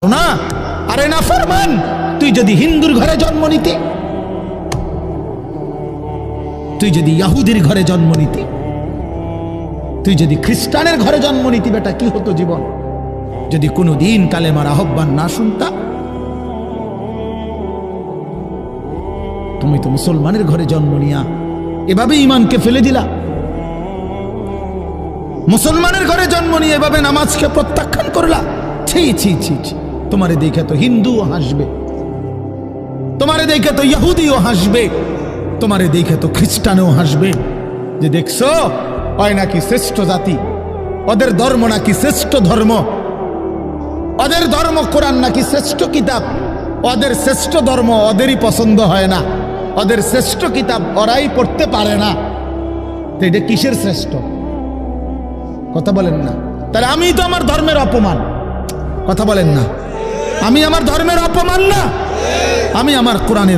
না। আরে না ফরমান, তুই যদি হিন্দুর ঘরে জন্ম নিতে, তুই যদি ইহুদির ঘরে জন্ম নিতে, তুই যদি খ্রিস্টানের ঘরে জন্ম নিতি, বেটা কি হতো জীবন? যদি কোনোদিন কালেমার আহ্বান না শুনতা। তুমি তো মুসলমানের ঘরে জন্ম নিয়া এভাবে ইমানকে ফেলে দিলা। মুসলমানের ঘরে জন্ম নিয়ে এভাবে নামাজকে প্রত্যাখ্যান করলা। ছি ছি ছি ছি। তোমারে দেখে তো হিন্দুও হাসবে, তোমারে দেখে তো ইহুদিও হাসবে, তোমারে দেখে তো খ্রিস্টানও হাসবে, যে দেখছো ওই নাকি শ্রেষ্ঠ জাতি, ওদের ধর্ম নাকি শ্রেষ্ঠ ধর্ম, ওদের ধর্ম কোরআন নাকি শ্রেষ্ঠ কিতাব, ওদের শ্রেষ্ঠ ধর্ম ওদেরই পছন্দ হয় না, ওদের শ্রেষ্ঠ কিতাব ওরাই পড়তে পারে না। তো এটা কিসের শ্রেষ্ঠ? কথা বলেন না। তাহলে আমি তো আমার ধর্মের অপমান। কথা বলেন না। আমি আমার ধর্মের অপমান না, আমি আমার কোরআনের